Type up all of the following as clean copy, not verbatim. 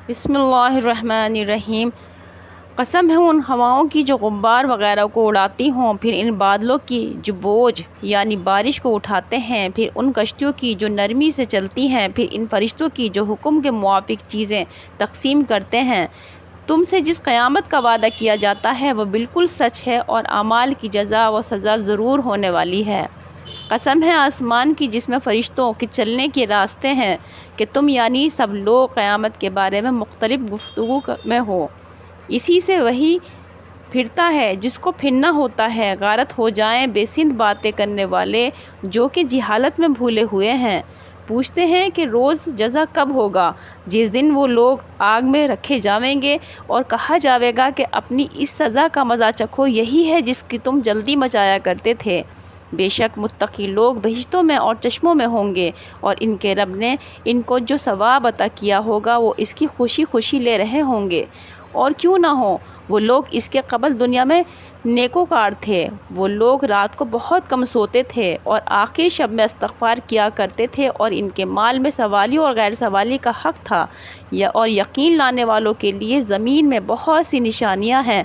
بسم اللہ الرحمن الرحیم۔ قسم ہے ان ہواؤں کی جو غبار وغیرہ کو اڑاتی ہوں، پھر ان بادلوں کی جو بوجھ یعنی بارش کو اٹھاتے ہیں، پھر ان کشتیوں کی جو نرمی سے چلتی ہیں، پھر ان فرشتوں کی جو حکم کے موافق چیزیں تقسیم کرتے ہیں۔ تم سے جس قیامت کا وعدہ کیا جاتا ہے وہ بالکل سچ ہے، اور اعمال کی جزا و سزا ضرور ہونے والی ہے۔ قسم ہے آسمان کی جس میں فرشتوں کے چلنے کے راستے ہیں کہ تم یعنی سب لوگ قیامت کے بارے میں مختلف گفتگو میں ہو۔ اسی سے وہی پھرتا ہے جس کو پھرنا ہوتا ہے۔ غارت ہو جائیں بے سند باتیں کرنے والے جو کہ جہالت میں بھولے ہوئے ہیں۔ پوچھتے ہیں کہ روز جزا کب ہوگا، جس دن وہ لوگ آگ میں رکھے جائیں گے اور کہا جائے گا کہ اپنی اس سزا کا مزہ چکھو، یہی ہے جس کی تم جلدی مچایا کرتے تھے۔ بے شک متقی لوگ بہشتوں میں اور چشموں میں ہوں گے، اور ان کے رب نے ان کو جو ثواب عطا کیا ہوگا وہ اس کی خوشی خوشی لے رہے ہوں گے۔ اور کیوں نہ ہو، وہ لوگ اس کے قبل دنیا میں نیکوکار تھے۔ وہ لوگ رات کو بہت کم سوتے تھے اور آخری شب میں استغفار کیا کرتے تھے، اور ان کے مال میں سوالی اور غیر سوالی کا حق تھا۔ اور یقین لانے والوں کے لیے زمین میں بہت سی نشانیاں ہیں،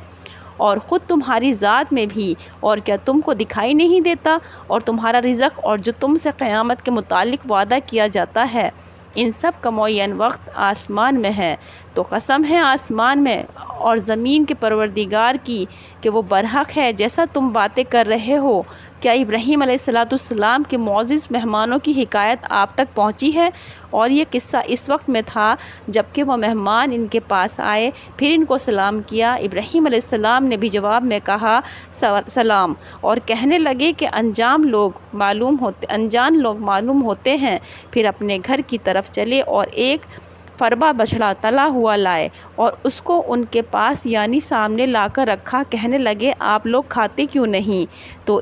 اور خود تمہاری ذات میں بھی، اور کیا تم کو دکھائی نہیں دیتا؟ اور تمہارا رزق اور جو تم سے قیامت کے متعلق وعدہ کیا جاتا ہے، ان سب کا معین وقت آسمان میں ہے۔ تو قسم ہے آسمان میں اور زمین کے پروردگار کی کہ وہ برحق ہے جیسا تم باتیں کر رہے ہو۔ کیا ابراہیم علیہ السلام کے معزز مہمانوں کی حکایت آپ تک پہنچی ہے؟ اور یہ قصہ اس وقت میں تھا جب کہ وہ مہمان ان کے پاس آئے، پھر ان کو سلام کیا۔ ابراہیم علیہ السلام نے بھی جواب میں کہا سلام، اور کہنے لگے کہ انجان لوگ معلوم ہوتے ہیں۔ پھر اپنے گھر کی طرف چلے اور ایک فربا بچھڑا تلا ہوا لائے اور اس کو ان کے پاس یعنی سامنے لا کر رکھا۔ کہنے لگے آپ لوگ کھاتے کیوں نہیں؟ تو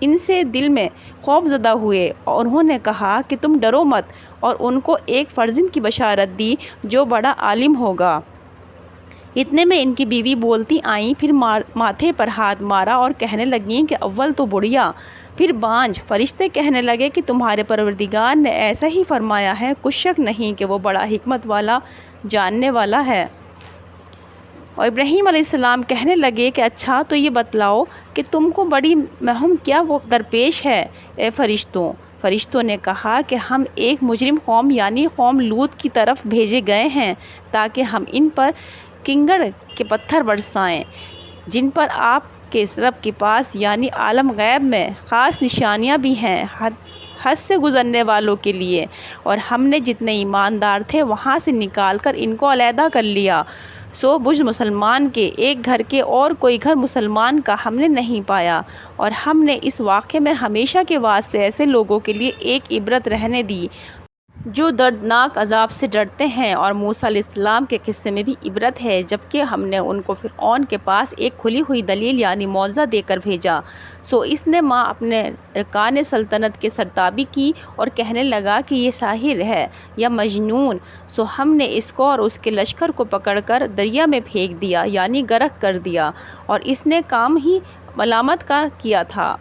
ان سے دل میں خوف زدہ ہوئے، اور انہوں نے کہا کہ تم ڈرو مت، اور ان کو ایک فرزند کی بشارت دی جو بڑا عالم ہوگا۔ اتنے میں ان کی بیوی بولتی آئیں، پھر ماتھے پر ہاتھ مارا اور کہنے لگیں کہ اول تو بڑھیا پھر بانجھ۔ فرشتے کہنے لگے کہ تمہارے پروردگار نے ایسا ہی فرمایا ہے، کچھ شک نہیں کہ وہ بڑا حکمت والا جاننے والا ہے۔ اور ابراہیم علیہ السلام کہنے لگے کہ اچھا تو یہ بتلاؤ کہ تم کو بڑی مہم کیا وہ درپیش ہے اے فرشتوں؟ فرشتوں نے کہا کہ ہم ایک مجرم قوم یعنی قوم لوط کی طرف بھیجے گئے ہیں تاکہ ہم ان پر کنگڑ کے پتھر برسائیں، جن پر آپ کے رب کے پاس یعنی عالم غیب میں خاص نشانیاں بھی ہیں حد سے گزرنے والوں کے لیے۔ اور ہم نے جتنے ایماندار تھے وہاں سے نکال کر ان کو علیحدہ کر لیا۔ سو بجز مسلمان کے ایک گھر کے اور کوئی گھر مسلمان کا ہم نے نہیں پایا، اور ہم نے اس واقعے میں ہمیشہ کے واسطے ایسے لوگوں کے لیے ایک عبرت رہنے دی جو دردناک عذاب سے ڈرتے ہیں۔ اور موسیٰ علیہ السلام کے قصے میں بھی عبرت ہے، جبکہ ہم نے ان کو فرعون کے پاس ایک کھلی ہوئی دلیل یعنی معجزہ دے کر بھیجا۔ سو اس نے اپنے ارکان سلطنت کے سرتابی کی اور کہنے لگا کہ یہ ساحر ہے یا مجنون۔ سو ہم نے اس کو اور اس کے لشکر کو پکڑ کر دریا میں پھینک دیا یعنی غرق کر دیا، اور اس نے کام ہی ملامت کا کیا تھا،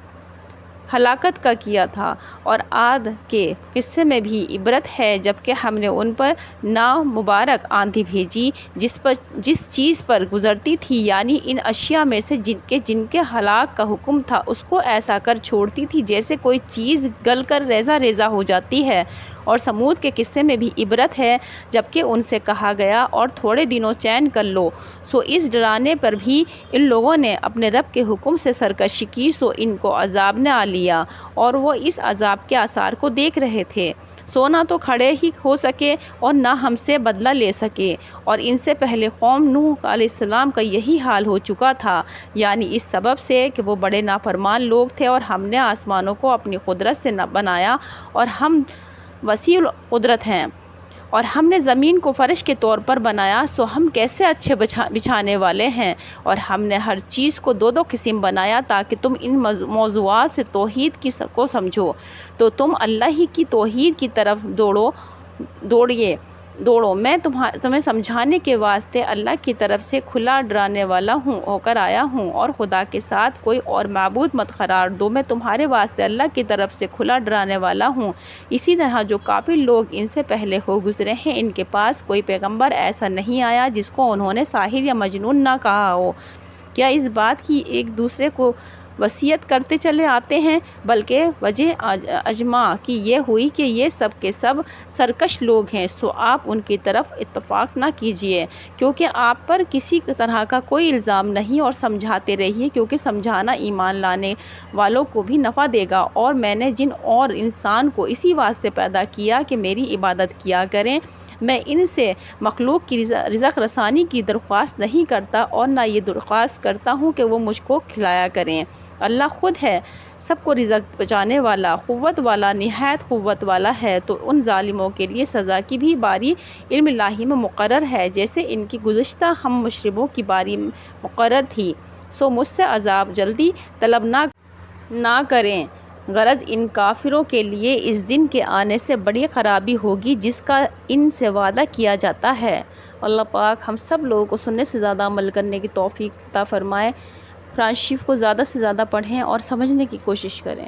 ہلاکت کا کیا تھا۔ اور عاد کے قصے میں بھی عبرت ہے، جبکہ ہم نے ان پر نامبارک آندھی بھیجی جس چیز پر گزرتی تھی یعنی ان اشیاء میں سے جن کے ہلاک کا حکم تھا اس کو ایسا کر چھوڑتی تھی جیسے کوئی چیز گل کر ریزہ ریزہ ہو جاتی ہے۔ اور سمود کے قصے میں بھی عبرت ہے، جبکہ ان سے کہا گیا اور تھوڑے دنوں چین کر لو۔ سو اس ڈرانے پر بھی ان لوگوں نے اپنے رب کے حکم سے سرکشی کی، سو ان کو عذاب نے آ لیا، اور وہ اس عذاب کے آثار کو دیکھ رہے تھے۔ سو نہ تو کھڑے ہی ہو سکے اور نہ ہم سے بدلہ لے سکے۔ اور ان سے پہلے قوم نوح علیہ السلام کا یہی حال ہو چکا تھا، یعنی اس سبب سے کہ وہ بڑے نافرمان لوگ تھے، اور ہم نے آسمانوں کو اپنی قدرت سے بنایا، اور ہم وسیع القدرت ہیں، اور ہم نے زمین کو فرش کے طور پر بنایا، سو ہم کیسے اچھے بچھانے والے ہیں۔ اور ہم نے ہر چیز کو دو دو قسم بنایا تاکہ تم ان موضوعات سے توحید کو سمجھو۔ تو تم اللہ ہی کی توحید کی طرف دوڑیے، دوڑو، میں تمہیں سمجھانے کے واسطے اللہ کی طرف سے کھلا ڈرانے والا ہو کر آیا ہوں، اور خدا کے ساتھ کوئی اور معبود مت قرار دو، میں تمہارے واسطے اللہ کی طرف سے کھلا ڈرانے والا ہوں۔ اسی طرح جو کافر لوگ ان سے پہلے ہو گزرے ہیں، ان کے پاس کوئی پیغمبر ایسا نہیں آیا جس کو انہوں نے ساحر یا مجنون نہ کہا ہو۔ کیا اس بات کی ایک دوسرے کو وصیت کرتے چلے آتے ہیں، بلکہ وجہ اجماع کی یہ ہوئی کہ یہ سب کے سب سرکش لوگ ہیں، سو آپ ان کی طرف اتفاق نہ کیجیے، کیونکہ آپ پر کسی طرح کا کوئی الزام نہیں، اور سمجھاتے رہیے، کیونکہ سمجھانا ایمان لانے والوں کو بھی نفع دے گا۔ اور میں نے جن اور انسان کو اسی واسطے پیدا کیا کہ میری عبادت کیا کریں، میں ان سے مخلوق کی رزق رسانی کی درخواست نہیں کرتا، اور نہ یہ درخواست کرتا ہوں کہ وہ مجھ کو کھلایا کریں۔ اللہ خود ہے سب کو رزق پہنچانے والا، قوت والا، نہایت قوت والا ہے۔ تو ان ظالموں کے لیے سزا کی بھی باری علم الہی میں مقرر ہے، جیسے ان کی گزشتہ ہم مشربوں کی باری مقرر تھی، سو مجھ سے عذاب جلدی طلب نہ کریں۔ غرض ان کافروں کے لیے اس دن کے آنے سے بڑی خرابی ہوگی جس کا ان سے وعدہ کیا جاتا ہے۔ اللہ پاک ہم سب لوگوں کو سننے سے زیادہ عمل کرنے کی توفیق عطا فرمائے۔ قرآن شریف کو زیادہ سے زیادہ پڑھیں اور سمجھنے کی کوشش کریں۔